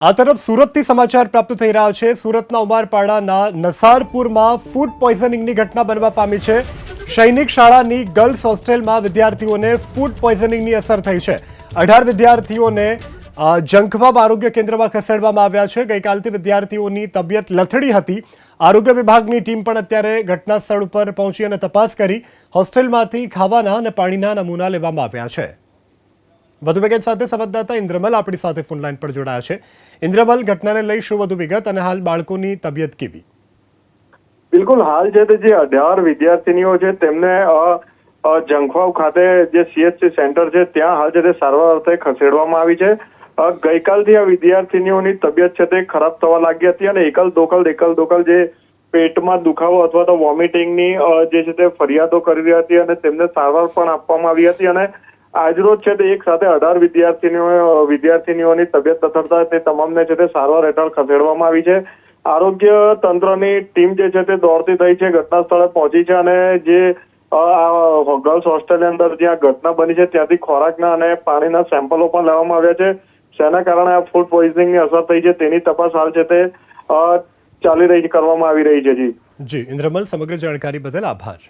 આ તરફ સુરતથી સમાચાર પ્રાપ્ત થઈ રહ્યા છે। સુરતના ઉમરપાડાના નસારપુરમાં ફૂડ પોઈઝનિંગની ઘટના બનવા પામી છે। સૈનિક શાળાની ગર્લ્સ હોસ્ટેલમાં વિદ્યાર્થીઓને ફૂડ પોઈઝનિંગની અસર થઈ છે। 18 વિદ્યાર્થીઓને જંખવાબ આરોગ્ય કેન્દ્રમાં ખસેડવામાં આવ્યા છે। ગઈકાલથી વિદ્યાર્થીઓની તબિયત લથડી હતી। આરોગ્ય વિભાગની ટીમ પણ અત્યારે ઘટના સ્થળ ઉપર પહોંચી અને તપાસ કરી હોસ્ટેલમાંથી ખાવાના અને પાણીના નમૂના લેવામાં આવ્યા છે। વધુ વિગત સાથે સંવાદદાતા ઇન્દ્રમલ આપણી સાથે ફોન લાઈન પર જોડાયા છે। ઇન્દ્રમલ, ઘટનાને લઈ શું વધુ વિગત અને હાલ બાળકોની તબિયત કેવી? બિલકુલ, હાલ છે તે જે 18 વિદ્યાર્થીનીઓ છે તેમને જંખવાવ ખાતે જે CHC સેન્ટર છે ત્યાં હાલ છે તે સારવાર અર્થે ખસેડવામાં આવી છે। ગઈકાલથી આ વિદ્યાર્થીનીઓની તબિયત છે તે ખરાબ થવા લાગી હતી અને એકલ દોકલ જે પેટમાં દુખાવો અથવા તો વોમિટિંગની જે છે તે ફરિયાદો કરી રહી હતી અને તેમને સારવાર પણ આપવામાં આવી હતી અને આજરોજ છે તે એક સાથે 18 વિદ્યાર્થીનીઓની તબિયત લથડતા તે તમામને છે તે સારવાર હેઠળ ખસેડવામાં આવી છે। આરોગ્ય તંત્રની ટીમ જે છે તે દોડતી થઈ છે, ઘટના સ્થળે પહોંચી છે અને જે ગર્લ્સ હોસ્ટેલની અંદર જ્યાં ઘટના બની છે ત્યાંથી ખોરાકના અને પાણીના સેમ્પલો પણ લેવામાં આવ્યા છે। જેના કારણે આ ફૂડ પોઈઝનિંગની અસર થઈ છે તેની તપાસ હાલ છે તે કરવામાં આવી રહી છે। જી ઇન્દ્રમલ, સમગ્ર જાણકારી બદલ આભાર।